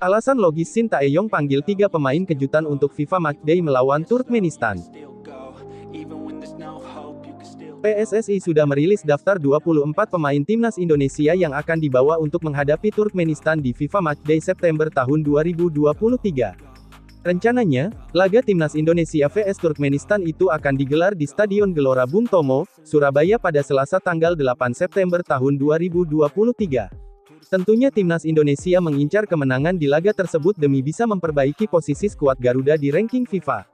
Alasan logis Shin Tae-yong panggil 3 pemain kejutan untuk FIFA Matchday melawan Turkmenistan. PSSI sudah merilis daftar 24 pemain timnas Indonesia yang akan dibawa untuk menghadapi Turkmenistan di FIFA Matchday September tahun 2023. Rencananya, laga timnas Indonesia vs Turkmenistan itu akan digelar di Stadion Gelora Bung Tomo, Surabaya pada Selasa tanggal 8 September tahun 2023. Tentunya timnas Indonesia mengincar kemenangan di laga tersebut demi bisa memperbaiki posisi skuad Garuda di ranking FIFA.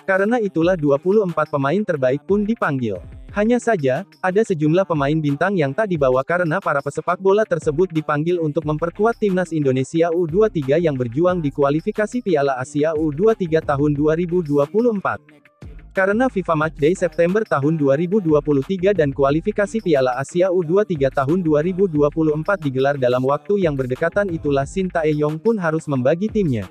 Karena itulah 24 pemain terbaik pun dipanggil. Hanya saja, ada sejumlah pemain bintang yang tak dibawa karena para pesepak bola tersebut dipanggil untuk memperkuat timnas Indonesia U23 yang berjuang di kualifikasi Piala Asia U23 tahun 2024. Karena FIFA Matchday September tahun 2023 dan kualifikasi Piala Asia U23 tahun 2024 digelar dalam waktu yang berdekatan, itulah Shin Tae-yong pun harus membagi timnya.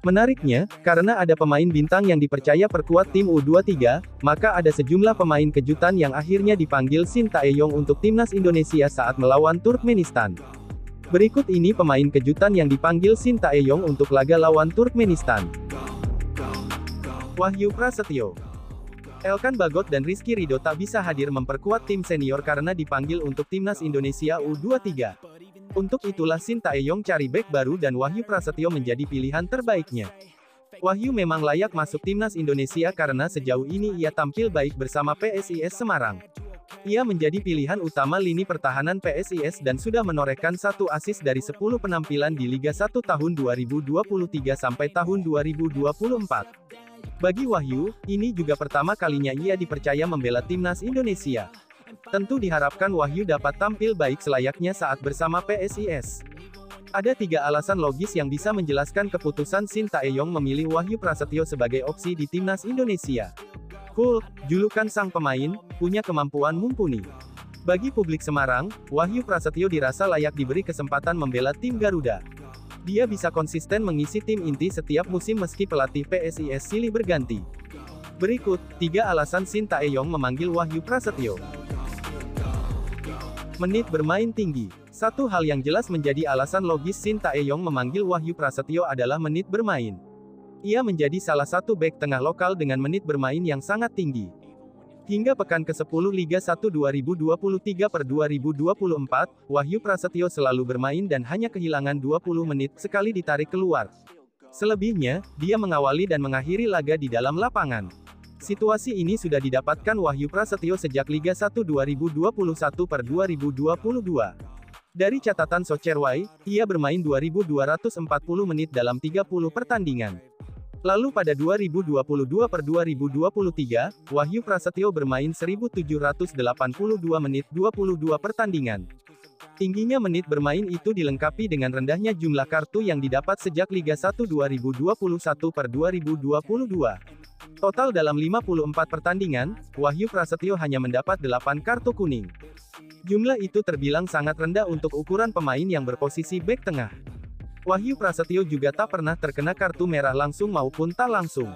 Menariknya, karena ada pemain bintang yang dipercaya perkuat tim U23, maka ada sejumlah pemain kejutan yang akhirnya dipanggil Shin Tae-yong untuk timnas Indonesia saat melawan Turkmenistan. Berikut ini pemain kejutan yang dipanggil Shin Tae-yong untuk laga lawan Turkmenistan. Wahyu Prasetyo, Elkan Bagot dan Rizky Ridho tak bisa hadir memperkuat tim senior karena dipanggil untuk timnas Indonesia U23. Untuk itulah Shin Tae-yong cari bek baru dan Wahyu Prasetyo menjadi pilihan terbaiknya. Wahyu memang layak masuk timnas Indonesia karena sejauh ini ia tampil baik bersama PSIS Semarang. Ia menjadi pilihan utama lini pertahanan PSIS dan sudah menorehkan 1 assist dari 10 penampilan di Liga 1 tahun 2023 sampai tahun 2024. Bagi Wahyu, ini juga pertama kalinya ia dipercaya membela timnas Indonesia. Tentu diharapkan Wahyu dapat tampil baik selayaknya saat bersama PSIS. Ada 3 alasan logis yang bisa menjelaskan keputusan Shin Tae-yong memilih Wahyu Prasetyo sebagai opsi di timnas Indonesia. Cool, julukan sang pemain, punya kemampuan mumpuni. Bagi publik Semarang, Wahyu Prasetyo dirasa layak diberi kesempatan membela tim Garuda. Dia bisa konsisten mengisi tim inti setiap musim meski pelatih PSIS silih berganti. Berikut 3 alasan Shin Tae-yong memanggil Wahyu Prasetyo. Menit bermain tinggi. Satu hal yang jelas menjadi alasan logis Shin Tae-yong memanggil Wahyu Prasetyo adalah menit bermain. Ia menjadi salah satu bek tengah lokal dengan menit bermain yang sangat tinggi. Hingga pekan ke-10 Liga 1 2023/2024, Wahyu Prasetyo selalu bermain dan hanya kehilangan 20 menit sekali ditarik keluar. Selebihnya, dia mengawali dan mengakhiri laga di dalam lapangan. Situasi ini sudah didapatkan Wahyu Prasetyo sejak Liga 1 2021/2022. Dari catatan Socerway, ia bermain 2.240 menit dalam 30 pertandingan. Lalu pada 2022/2023, Wahyu Prasetyo bermain 1.782 menit 22 pertandingan. Tingginya menit bermain itu dilengkapi dengan rendahnya jumlah kartu yang didapat sejak Liga 1 2021/2022. Total dalam 54 pertandingan, Wahyu Prasetyo hanya mendapat 8 kartu kuning. Jumlah itu terbilang sangat rendah untuk ukuran pemain yang berposisi bek tengah. Wahyu Prasetyo juga tak pernah terkena kartu merah langsung maupun tak langsung.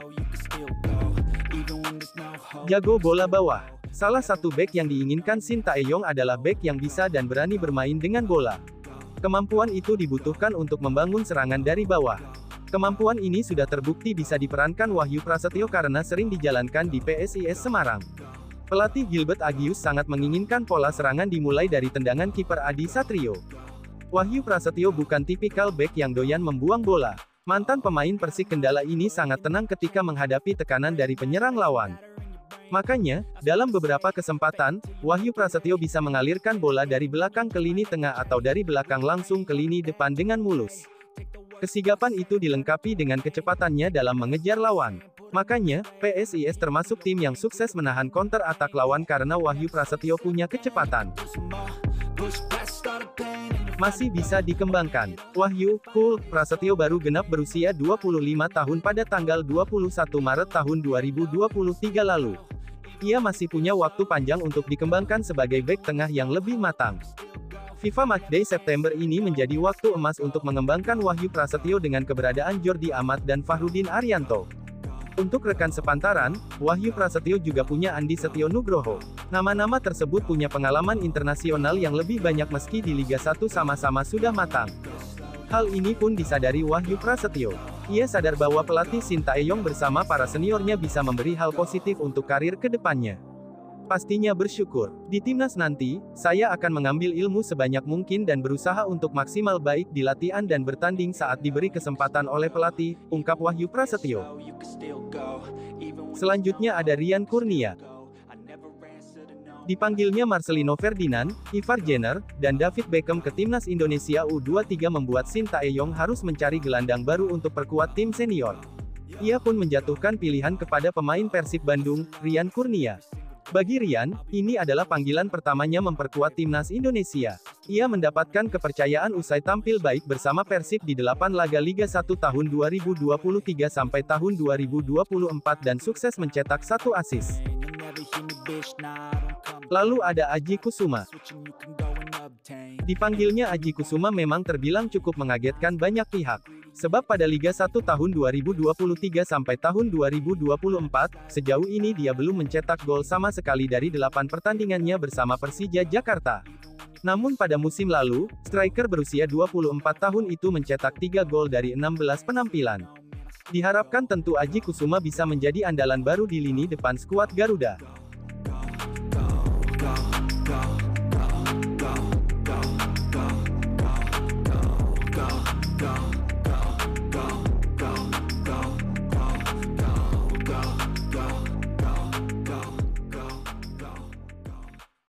Jago bola bawah. Salah satu bek yang diinginkan Shin Tae-yong adalah bek yang bisa dan berani bermain dengan bola. Kemampuan itu dibutuhkan untuk membangun serangan dari bawah. Kemampuan ini sudah terbukti bisa diperankan Wahyu Prasetyo karena sering dijalankan di PSIS Semarang. Pelatih Gilbert Agius sangat menginginkan pola serangan dimulai dari tendangan kiper Adi Satrio. Wahyu Prasetyo bukan tipikal bek yang doyan membuang bola. Mantan pemain Persik Kendala ini sangat tenang ketika menghadapi tekanan dari penyerang lawan. Makanya, dalam beberapa kesempatan, Wahyu Prasetyo bisa mengalirkan bola dari belakang ke lini tengah atau dari belakang langsung ke lini depan dengan mulus. Kesigapan itu dilengkapi dengan kecepatannya dalam mengejar lawan. Makanya, PSIS termasuk tim yang sukses menahan counter atak lawan karena Wahyu Prasetyo punya kecepatan. Masih bisa dikembangkan. Wahyu Prasetyo baru genap berusia 25 tahun pada tanggal 21 Maret tahun 2023 lalu. Ia masih punya waktu panjang untuk dikembangkan sebagai bek tengah yang lebih matang. FIFA Matchday September ini menjadi waktu emas untuk mengembangkan Wahyu Prasetyo dengan keberadaan Jordi Amat dan Fahrudin Arianto. Untuk rekan sepantaran, Wahyu Prasetyo juga punya Andi Setio Nugroho. Nama-nama tersebut punya pengalaman internasional yang lebih banyak meski di Liga 1 sama-sama sudah matang. Hal ini pun disadari Wahyu Prasetyo. Ia sadar bahwa pelatih Shin Tae-yong bersama para seniornya bisa memberi hal positif untuk karir ke depannya. Pastinya bersyukur. Di timnas nanti, saya akan mengambil ilmu sebanyak mungkin dan berusaha untuk maksimal baik di latihan dan bertanding saat diberi kesempatan oleh pelatih, ungkap Wahyu Prasetyo. Selanjutnya ada Ryan Kurnia. Dipanggilnya Marcelino Ferdinand, Ivar Jenner, dan David Beckham ke timnas Indonesia U23 membuat Shin Tae-yong harus mencari gelandang baru untuk perkuat tim senior. Ia pun menjatuhkan pilihan kepada pemain Persib Bandung, Ryan Kurnia. Bagi Ryan, ini adalah panggilan pertamanya memperkuat timnas Indonesia. Ia mendapatkan kepercayaan usai tampil baik bersama Persib di 8 laga Liga 1 tahun 2023 sampai tahun 2024 dan sukses mencetak 1 assist. Lalu ada Aji Kusuma. Dipanggilnya Aji Kusuma memang terbilang cukup mengagetkan banyak pihak. Sebab pada Liga 1 tahun 2023 sampai tahun 2024, sejauh ini dia belum mencetak gol sama sekali dari 8 pertandingannya bersama Persija Jakarta. Namun pada musim lalu, striker berusia 24 tahun itu mencetak 3 gol dari 16 penampilan. Diharapkan tentu Aji Kusuma bisa menjadi andalan baru di lini depan skuad Garuda.